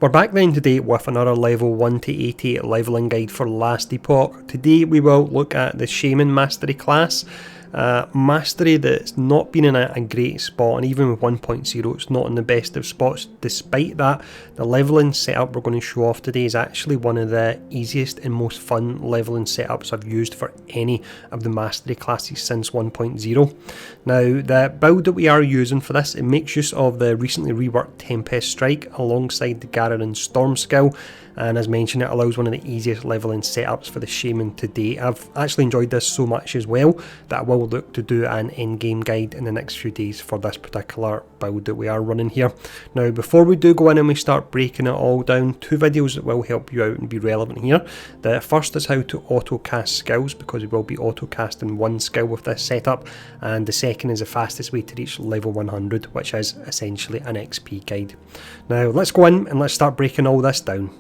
We're back then today with another level 1 to 80 leveling guide for last Epoch. Today we will look at the Shaman Mastery class. Mastery that's not been in a great spot, and even with 1.0 it's not in the best of spots. Despite that, the leveling setup we're going to show off today is actually one of the easiest and most fun leveling setups I've used for any of the Mastery classes since 1.0. Now the build that we are using for this, it makes use of the recently reworked Tempest Strike alongside the Garrett Storm skill, and as mentioned, it allows one of the easiest leveling setups for the Shaman to date. I've actually enjoyed this so much as well that I will look to do an endgame guide in the next few days for this particular build that we are running here. Now before we do go in and we start breaking it all down, two videos that will help you out and be relevant here. The first is how to auto cast skills, because we will be auto casting one skill with this setup, and the second is the fastest way to reach level 100, which is essentially an XP guide. Now let's go in and let's start breaking all this down.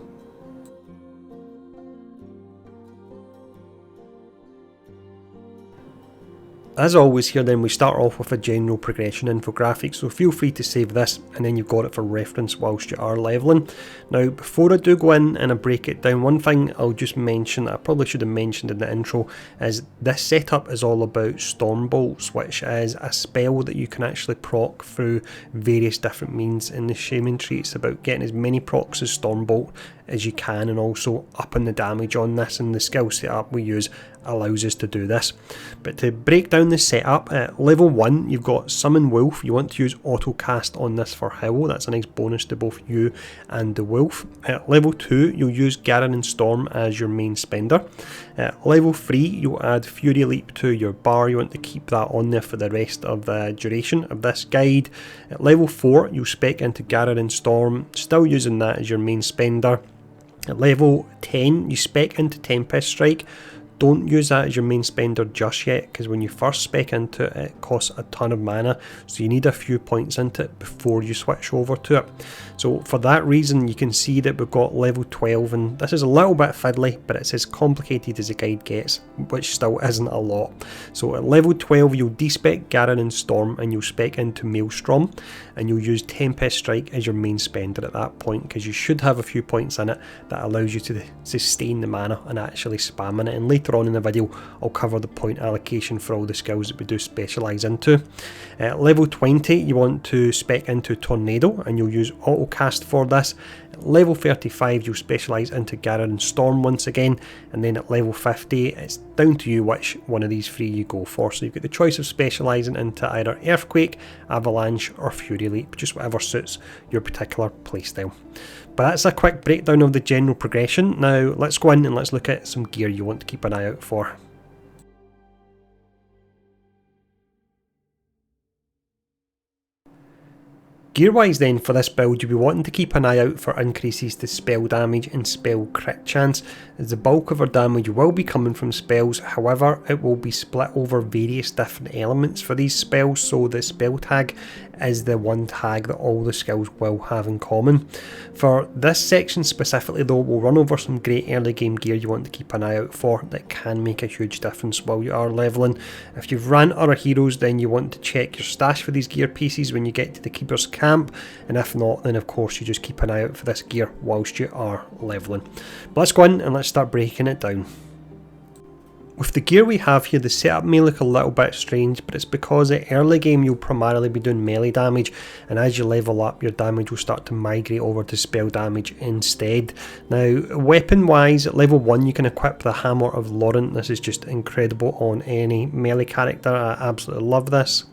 As always here then, we start off with a general progression infographic, so feel free to save this and then you've got it for reference whilst you are leveling. Now before I do go in and I break it down, one thing I'll just mention that I probably should have mentioned in the intro is this setup is all about Storm Bolts, which is a spell that you can actually proc through various different means in the Shaman tree. It's about getting as many procs as Storm Bolt as you can and also upping the damage on this, and the skill setup we use allows us to do this. But to break down the setup, at level 1 you've got Summon Wolf. You want to use auto cast on this for Howl, that's a nice bonus to both you and the wolf. At level 2 you'll use Garrett Storm as your main spender. At level 3 you'll add Fury Leap to your bar. You want to keep that on there for the rest of the duration of this guide. At level 4 you'll spec into Garrett Storm, still using that as your main spender. At level 10 you spec into Tempest Strike. Don't use that as your main spender just yet, because when you first spec into it, it costs a ton of mana, so you need a few points into it before you switch over to it. So for that reason you can see that we've got level 12, and this is a little bit fiddly, but it's as complicated as a guide gets, which still isn't a lot. So at level 12 you'll despec Garrett Storm and you'll spec into Maelstrom, and you'll use Tempest Strike as your main spender at that point, because you should have a few points in it that allows you to sustain the mana and actually spamming it. And later on in the video I'll cover the point allocation for all the skills that we do specialise into. At level 20 you want to spec into Tornado and you'll use auto cast for this. At level 35 you'll specialise into Garrett Storm once again, and then at level 50 it's down to you which one of these three you go for. So you've got the choice of specialising into either Earthquake, Avalanche or Fury Leap, just whatever suits your particular playstyle. But that's a quick breakdown of the general progression. Now let's go in and let's look at some gear you want to keep an eye out for. Gear wise then, for this build you'll be wanting to keep an eye out for increases to spell damage and spell crit chance, as the bulk of our damage will be coming from spells. However, it will be split over various different elements for these spells, so the spell tag is the one tag that all the skills will have in common. For this section specifically though, we'll run over some great early game gear you want to keep an eye out for that can make a huge difference while you are leveling. If you've ran other heroes, then you want to check your stash for these gear pieces when you get to the Keeper's Camp, and if not, then of course you just keep an eye out for this gear whilst you are leveling. But let's go in and let's start breaking it down. With the gear we have here, the setup may look a little bit strange, but it's because at early game you'll primarily be doing melee damage, and as you level up your damage will start to migrate over to spell damage instead. Now weapon wise, at level 1 you can equip the Hammer of Laurent. This is just incredible on any melee character, I absolutely love this.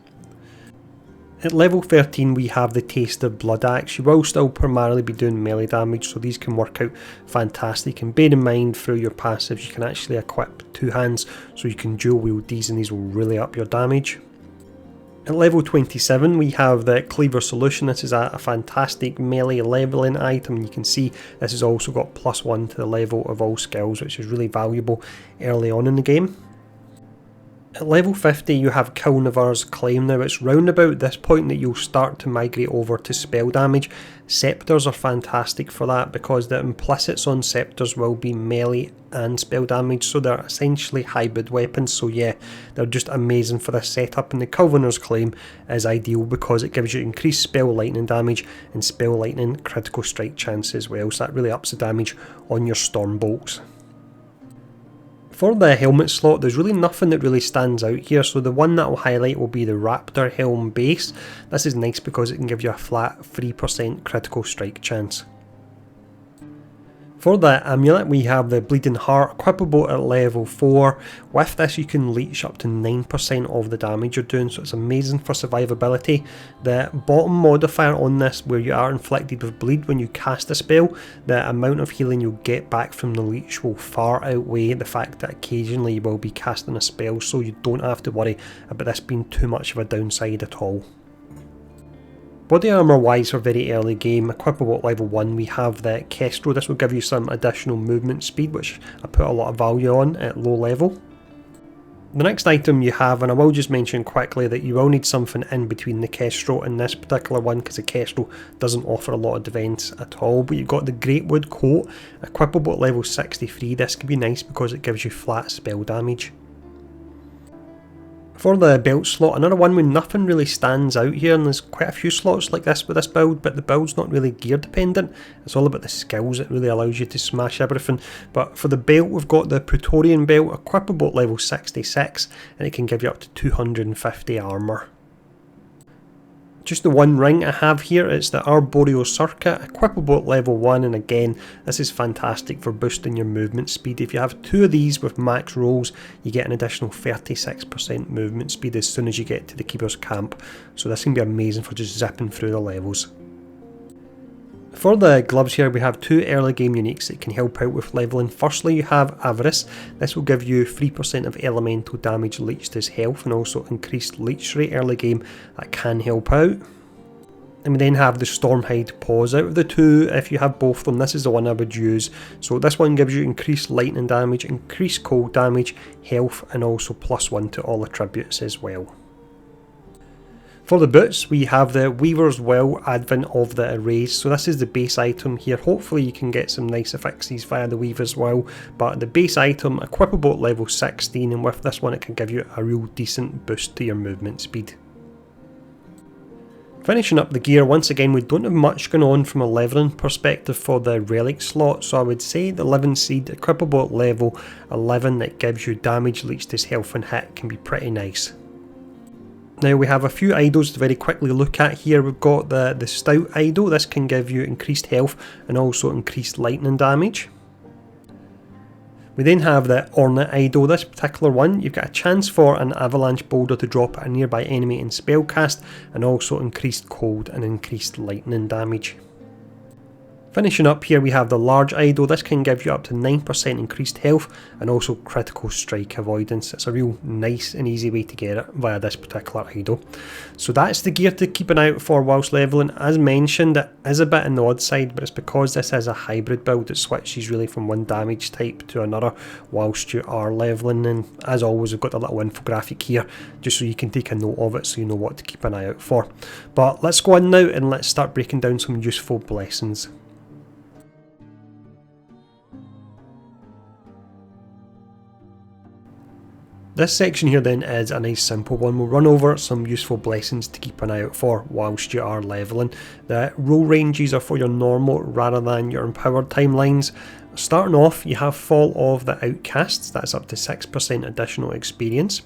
At level 13 we have the Taste of Blood Axe. You will still primarily be doing melee damage, so these can work out fantastic, and bear in mind through your passives you can actually equip two hands, so you can dual wield these and these will really up your damage. At level 27 we have the Cleaver Solution. This is a fantastic melee leveling item, and you can see this has also got +1 to the level of all skills, which is really valuable early on in the game. At level 50 you have Kilnivar's Claim. Now it's round about this point that you'll start to migrate over to spell damage. Scepters are fantastic for that because the implicits on scepters will be melee and spell damage, so they're essentially hybrid weapons. So yeah, they're just amazing for this setup, and the Kilnivar's Claim is ideal because it gives you increased spell lightning damage and spell lightning critical strike chance as well, so that really ups the damage on your storm bolts. For the helmet slot, there's really nothing that really stands out here, so the one that I'll highlight will be the Raptor Helm base. This is nice because it can give you a flat 3% critical strike chance. For the amulet, we have the Bleeding Heart, equipable at level 4. With this you can leech up to 9% of the damage you're doing, so it's amazing for survivability. The bottom modifier on this, where you are inflicted with bleed when you cast a spell, the amount of healing you'll get back from the leech will far outweigh the fact that occasionally you will be casting a spell, so you don't have to worry about this being too much of a downside at all. Body armour wise for very early game, equipable at level 1, we have the Kestrel. This will give you some additional movement speed, which I put a lot of value on at low level. The next item you have, and I will just mention quickly that you will need something in between the Kestrel and this particular one, because the Kestrel doesn't offer a lot of defence at all, but you've got the Greatwood Coat, equipable at level 63. This could be nice because it gives you flat spell damage. For the belt slot, another one where nothing really stands out here, and there's quite a few slots like this with this build, but the build's not really gear dependent. It's all about the skills. It really allows you to smash everything. But for the belt, we've got the Praetorian belt, equipable at level 66, and it can give you up to 250 armour. Just the one ring I have here, it's the Arboreal Circuit, equipable at level 1, and again, this is fantastic for boosting your movement speed. If you have 2 of these with max rolls, you get an additional 36% movement speed as soon as you get to the Keeper's Camp, so this can be amazing for just zipping through the levels. For the gloves here, we have 2 early game uniques that can help out with leveling. Firstly, you have Avarice. This will give you 3% of elemental damage leached as health, and also increased leech rate early game. That can help out. And we then have the Stormhide Paws. Out of the 2, if you have both of them, this is the one I would use. So this one gives you increased lightning damage, increased cold damage, health, and also +1 to all attributes as well. For the boots, we have the Weaver's Will, Advent of the Erase. So this is the base item here. Hopefully you can get some nice fixes via the Weaver's Will, but the base item, equipable at level 16, and with this one it can give you a real decent boost to your movement speed. Finishing up the gear, once again we don't have much going on from a leveling perspective for the relic slot, so I would say the Living Seed, equipable at level 11, that gives you damage leached as health and hit, can be pretty nice. Now we have a few idols to very quickly look at here. We've got the Stout idol. This can give you increased health and also increased lightning damage. We then have the Ornate idol. This particular one, you've got a chance for an avalanche boulder to drop at a nearby enemy in spellcast, and also increased cold and increased lightning damage. Finishing up here, we have the Large idol. This can give you up to 9% increased health and also critical strike avoidance. It's a real nice and easy way to get it via this particular idol. So that's the gear to keep an eye out for whilst leveling. As mentioned, it is a bit on the odd side, but it's because this is a hybrid build. It switches really from one damage type to another whilst you are leveling. And as always, we've got the little infographic here just so you can take a note of it so you know what to keep an eye out for. But let's go on now and let's start breaking down some useful blessings. This section here then is a nice simple one. We'll run over some useful blessings to keep an eye out for whilst you are leveling. The roll ranges are for your normal rather than your empowered timelines. Starting off, you have Fall of the Outcasts, that's up to 6% additional experience.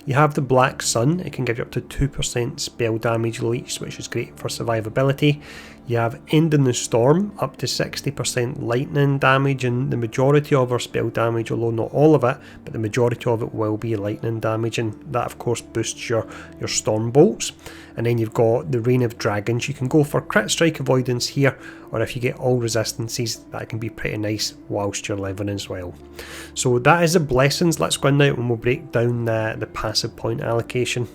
You have the Black Sun, it can give you up to 2% spell damage leached, which is great for survivability. You have End in the Storm, up to 60% lightning damage, and the majority of our spell damage, although not all of it, but the majority of it will be lightning damage, and that of course boosts your storm bolts. And then you've got the Reign of Dragons. You can go for crit strike avoidance here, or if you get all resistances, that can be pretty nice whilst you're leveling as well. So that is the blessings. Let's go in now and we'll break down the passive point allocation.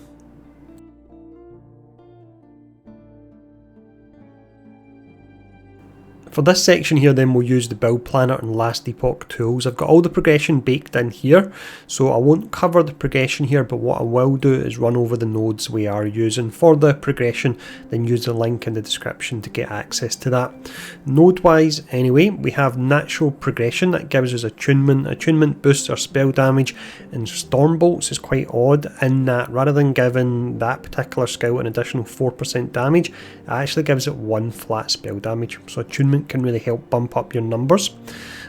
For For this section here then we'll use the build planner and last epoch tools. I've got all the progression baked in here, so I won't cover the progression here, but what I will do is run over the nodes we are using for the progression, then use the link in the description to get access to that. Node wise anyway, we have natural progression that gives us attunement. Attunement boosts our spell damage, and storm bolts is quite odd in that rather than giving that particular skill an additional 4% damage, it actually gives it 1 flat spell damage, so attunement can really help bump up your numbers.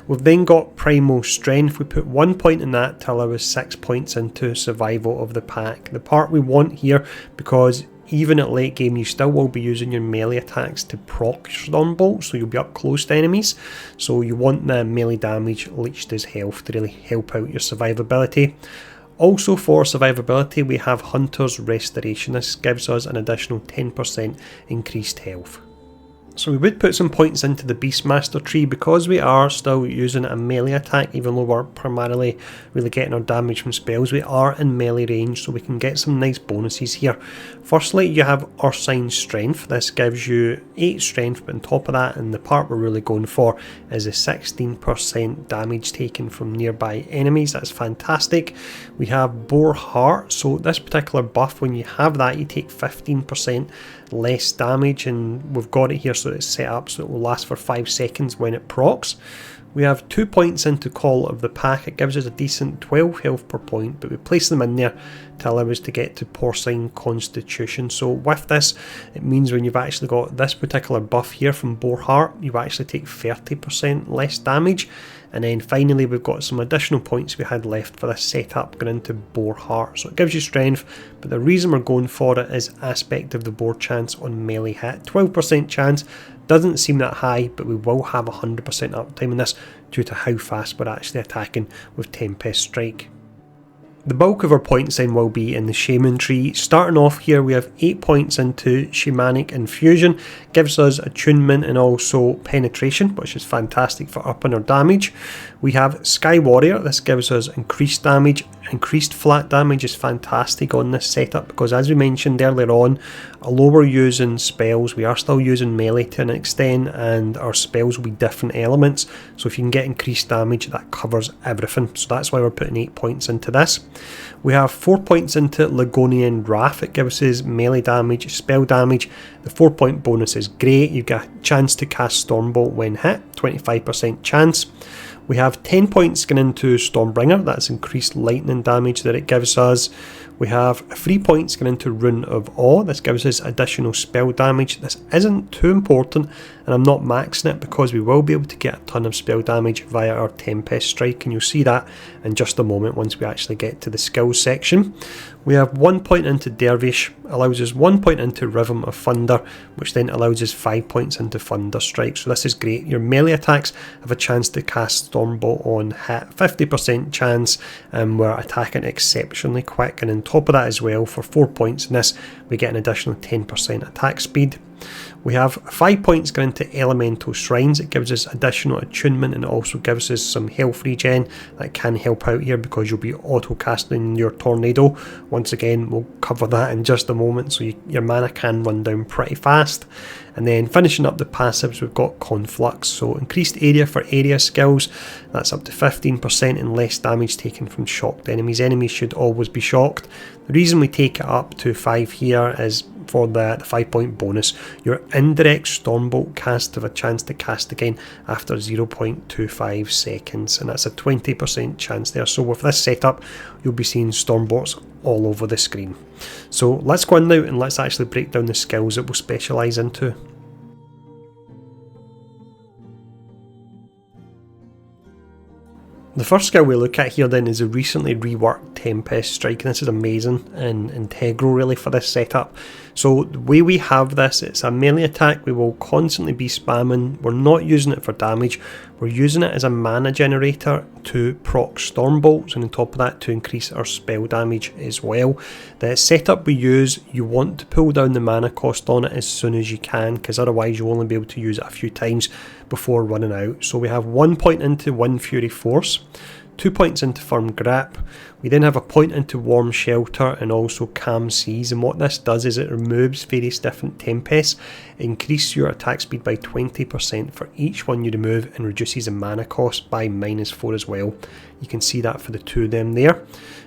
We've then got primal strength. We put 1 point in that to allow us 6 points into survival of the pack. The part we want here, because even at late game you still will be using your melee attacks to proc storm bolts, so you'll be up close to enemies, so you want the melee damage leached as health to really help out your survivability. Also for survivability we have Hunter's Restoration. This gives us an additional 10% increased health. So we would put some points into the Beastmaster tree because we are still using a melee attack, even though we're primarily really getting our damage from spells. We are in melee range, so we can get some nice bonuses here. Firstly, you have Ursine Strength. This gives you 8 strength, but on top of that, and the part we're really going for, is a 16% damage taken from nearby enemies. That's fantastic. We have Boar Heart. So this particular buff, when you have that, you take 15% less damage, and we've got it here so it's set up so it will last for 5 seconds when it procs. We have 2 points into Call of the Pack. It gives us a decent 12 health per point, but we place them in there to allow us to get to Porcine Constitution. So with this, it means when you've actually got this particular buff here from Boar Heart, you actually take 30% less damage. And then finally we've got some additional points we had left for this setup going into Boar Heart. So it gives you strength, but the reason we're going for it is aspect of the boar chance on melee hit. 12% chance doesn't seem that high, but we will have 100% uptime in this due to how fast we're actually attacking with Tempest Strike. The bulk of our points then will be in the Shaman tree. Starting off here we have 8 points into Shamanic Infusion, gives us attunement and also penetration, which is fantastic for upping our damage. We have Sky Warrior. This gives us increased damage. Increased flat damage is fantastic on this setup because, as we mentioned earlier on, although we're using spells, we are still using melee to an extent, and our spells will be different elements, so if you can get increased damage, that covers everything. So that's why we're putting 8 points into this. We have 4 points into Ligonian Wrath. It gives us melee damage, spell damage. The 4 point bonus is great. You get a chance to cast Stormbolt when hit, 25% chance. We have 10 points going into Stormbringer. That's increased lightning damage that it gives us. We have 3 points going into Rune of Awe. This gives us additional spell damage. This isn't too important, and I'm not maxing it because we will be able to get a ton of spell damage via our Tempest Strike, and you'll see that in just a moment once we actually get to the skills section. We have 1 point into Dervish, allows us 1 point into Rhythm of Thunder, which then allows us 5 points into Thunder Strike. So this is great. Your melee attacks have a chance to cast Stormbolt on hit, 50% chance, and we're attacking exceptionally quick. And on top of that as well, for 4 points in this, we get an additional 10% attack speed. We have 5 points going into Elemental Shrines. It gives us additional attunement, and it also gives us some health regen that can help out here because you'll be auto casting your Tornado. Once again, we'll cover that in just a moment, so your mana can run down pretty fast. And then finishing up the passives, we've got Conflux, so increased area for area skills, that's up to 15% and less damage taken from shocked enemies. Enemies should always be shocked. The reason we take it up to 5 here is for the 5 point bonus. Your indirect Stormbolt cast have a chance to cast again after 0.25 seconds, and that's a 20% chance there. So with this setup, you'll be seeing Stormbolts all over the screen. So let's go in now and let's actually break down the skills that we'll specialise into. The first skill we look at here then is a recently reworked Tempest Strike, and this is amazing and integral really for this setup. So the way we have this, it's a melee attack. We will constantly be spamming. We're not using it for damage. We're using it as a mana generator to proc Stormbolts, and on top of that to increase our spell damage as well. The setup we use, you want to pull down the mana cost on it as soon as you can, because otherwise you'll only be able to use it a few times before running out. So we have 1 point into Wind Fury Force, 2 points into Firm Grip. We then have a point into Warm Shelter and also Calm Seas, and what this does is it removes various different tempests, increases your attack speed by 20% for each one you remove, and reduces the mana cost by -4 as well. You can see that for the two of them there.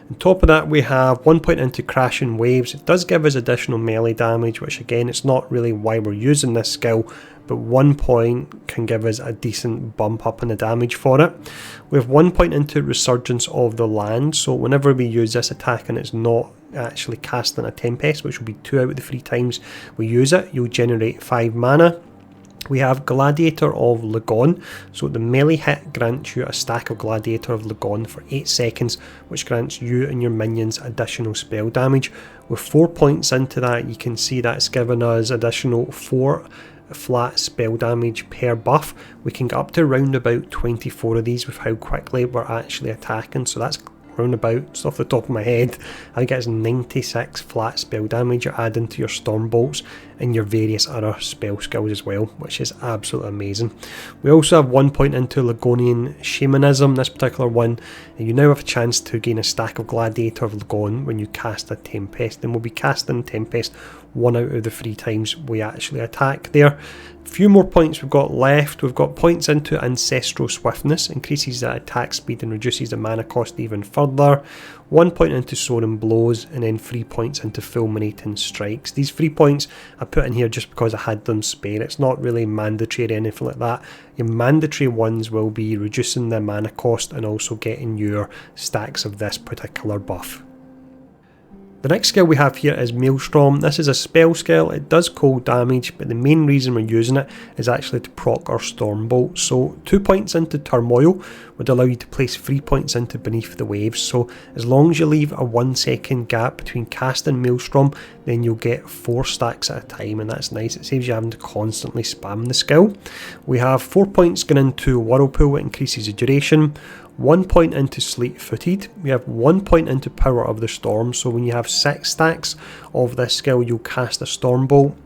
On top of that, we have 1 point into Crashing Waves. It does give us additional melee damage, which again, it's not really why we're using this skill, but 1 point can give us a decent bump up in the damage for it. We have 1 point into Resurgence of the Land, so whenever we use this attack and it's not actually casting a Tempest, which will be 2 out of the 3 times we use it, you'll generate 5 mana. We have Gladiator of Lagon, so the melee hit grants you a stack of Gladiator of Lagon for 8 seconds, which grants you and your minions additional spell damage. With 4 points into that, you can see that's given us additional 4 flat spell damage per buff. We can get up to around about 24 of these with how quickly we're actually attacking, so that's roundabout, just off the top of my head, I think it's 96 flat spell damage you're adding to your Storm Bolts and your various other spell skills as well, which is absolutely amazing. We also have 1 point into Lagonian Shamanism, this particular one, and you now have a chance to gain a stack of Gladiator of Lagon when you cast a Tempest, and we'll be casting Tempest 1 out of the 3 times we actually attack there. A few more points we've got left. We've got points into Ancestral Swiftness, increases the attack speed and reduces the mana cost even further. 1 point into Soaring Blows, and then 3 points into Fulminating Strikes. These 3 points I put in here just because I had them spare. It's not really mandatory or anything like that. Your mandatory ones will be reducing the mana cost and also getting your stacks of this particular buff. The next skill we have here is Maelstrom. This is a spell skill. It does cold damage, but the main reason we're using it is actually to proc our Storm Bolt. So 2 points into Turmoil would allow you to place 3 points into Beneath the Waves. So as long as you leave a 1 second gap between casting Maelstrom, then you'll get 4 stacks at a time, and that's nice. It saves you having to constantly spam the skill. We have 4 points going into Whirlpool, it increases the duration. 1 point into Sleet Footed. We have 1 point into Power of the Storm, so when you have 6 stacks of this skill, you'll cast a Storm Bolt.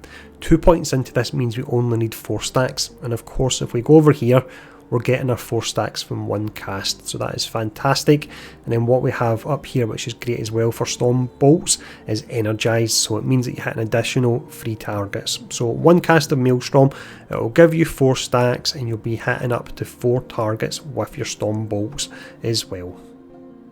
2 points into this means we only need 4 stacks, and of course if we go over here, we're getting our 4 stacks from 1 cast, so that is fantastic. And then what we have up here, which is great as well for Storm Bolts, is Energized, so it means that you hit an additional 3 targets. So 1 cast of Maelstrom, it will give you 4 stacks, and you'll be hitting up to 4 targets with your Storm Bolts as well.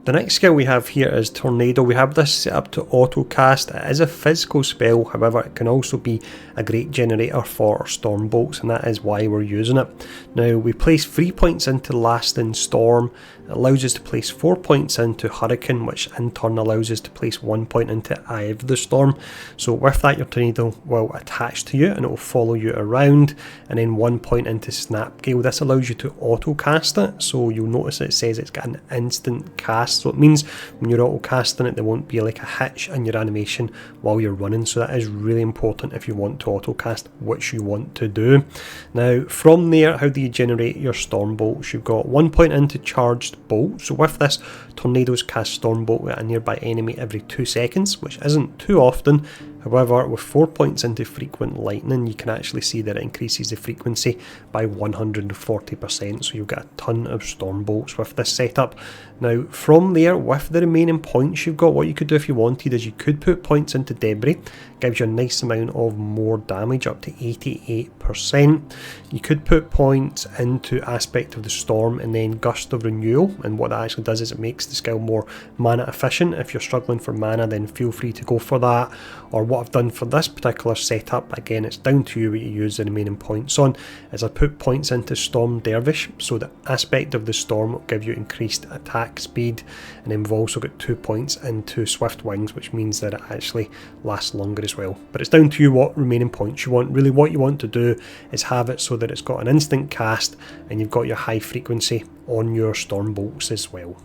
The next skill we have here is Tornado. We have this set up to auto cast. It is a physical spell, however it can also be a great generator for our Storm Bolts, and that is why we're using it. Now we place 3 points into Lasting Storm. It allows us to place 4 points into Hurricane, which in turn allows us to place 1 point into Eye of the Storm. So with that, your Tornado will attach to you and it will follow you around, and then 1 point into Snap Gale. This allows you to auto cast it, so you'll notice it says it's got an instant cast. So it means when you're auto casting it, there won't be like a hitch in your animation while you're running. So that is really important if you want to auto cast, which you want to do. Now from there, how do you generate your Storm Bolts? You've got 1 point into Charged Bolt. So with this, Tornadoes cast Storm Bolt at a nearby enemy every 2 seconds, which isn't too often. However, with 4 points into Frequent Lightning, you can actually see that it increases the frequency by 140%, so you'll get a ton of Storm Bolts with this setup. Now, from there, with the remaining points you've got, what you could do if you wanted is you could put points into Debris, gives you a nice amount of more damage, up to 88%. You could put points into Aspect of the Storm and then Gust of Renewal, and what that actually does is it makes the skill more mana efficient. If you're struggling for mana, then feel free to go for that. Or what I've done for this particular setup, again it's down to you what you use the remaining points on, is I put points into Storm Dervish, so the Aspect of the Storm will give you increased attack speed, and then we've also got 2 points into Swift Wings, which means that it actually lasts longer as well. But it's down to you what remaining points you want. Really what you want to do is have it so that it's got an instant cast and you've got your high frequency on your Storm Bolts as well.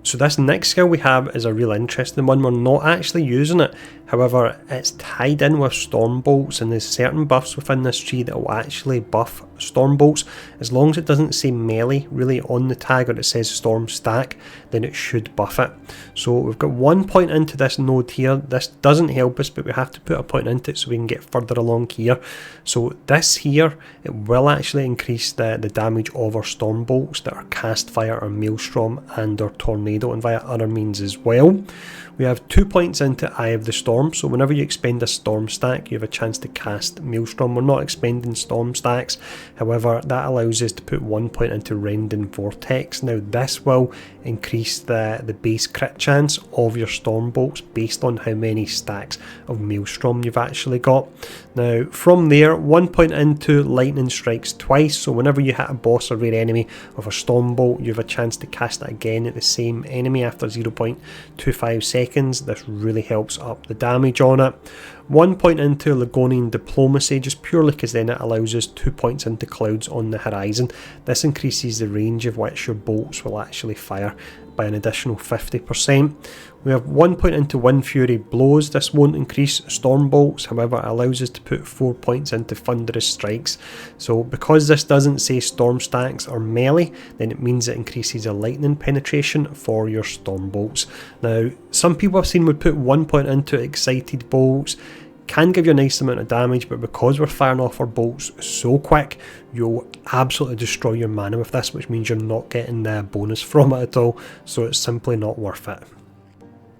So this next skill we have is a real interesting one. We're not actually using it, however it's tied in with Storm Bolts, and there's certain buffs within this tree that will actually buff storm bolts. As long as it doesn't say melee really on the tag, or it says storm stack, then it should buff it. So we've got 1 point into this node here. This doesn't help us, but we have to put a point into it so we can get further along here. So this here, it will actually increase the damage of our storm bolts that are cast via our maelstrom and our tornado, and via other means as well. We have 2 points into Eye of the Storm, so whenever you expend a storm stack, you have a chance to cast Maelstrom. We're not expending storm stacks, however, that allows us to put 1 point into Rending Vortex. Now, this will increase the base crit chance of your storm bolts based on how many stacks of Maelstrom you've actually got. Now, from there, 1 point into Lightning Strikes twice, so whenever you hit a boss or rare enemy with a storm bolt, you have a chance to cast it again at the same enemy after 0.25 seconds. This really helps up the damage on it. 1 point into Ligonian Diplomacy, just purely because then it allows us 2 points into Clouds on the Horizon. This increases the range of which your bolts will actually fire by an additional 50%. We have 1 point into Wind Fury Blows. This won't increase storm bolts, however it allows us to put 4 points into Thunderous Strikes. So because this doesn't say storm stacks or melee, then it means it increases the lightning penetration for your storm bolts. Now, some people I've seen would put 1 point into Excited Bolts. Can give you a nice amount of damage, but because we're firing off our bolts so quick, you'll absolutely destroy your mana with this, which means you're not getting the bonus from it at all, so it's simply not worth it.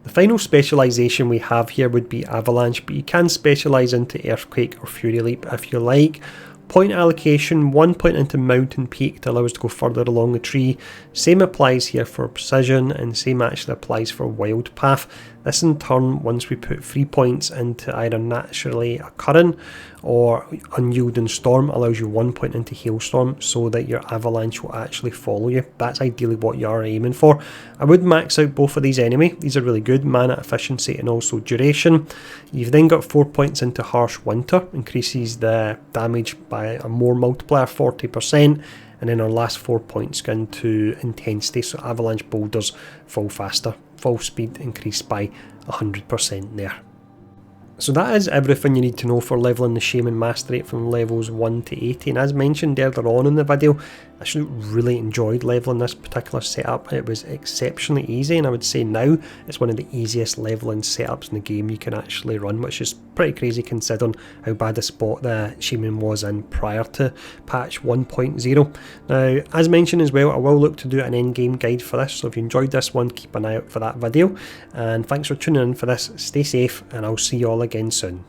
The final specialisation we have here would be Avalanche, but you can specialise into Earthquake or Fury Leap if you like. Point allocation, 1 point into Mountain Peak to allow us to go further along the tree. Same applies here for Precision, and same actually applies for Wild Path. This in turn, once we put 3 points into either Naturally Occurring or Unyielding Storm, allows you 1 point into Hailstorm so that your Avalanche will actually follow you. That's ideally what you are aiming for. I would max out both of these anyway. These are really good, mana efficiency and also duration. You've then got 4 points into Harsh Winter, increases the damage by a more multiplier, 40%. And then our last 4 points go into Intensity, so Avalanche Boulders fall faster. Fall speed increased by 100% there. So that is everything you need to know for leveling the Shaman Mastery from levels 1 to 80, and as mentioned earlier on in the video, I actually really enjoyed leveling this particular setup. It was exceptionally easy, and I would say now it's one of the easiest leveling setups in the game you can actually run, which is pretty crazy considering how bad a spot the Shaman was in prior to patch 1.0. Now, as mentioned as well, I will look to do an endgame guide for this, so if you enjoyed this one, keep an eye out for that video, and thanks for tuning in for this. Stay safe, and I'll see you all again soon.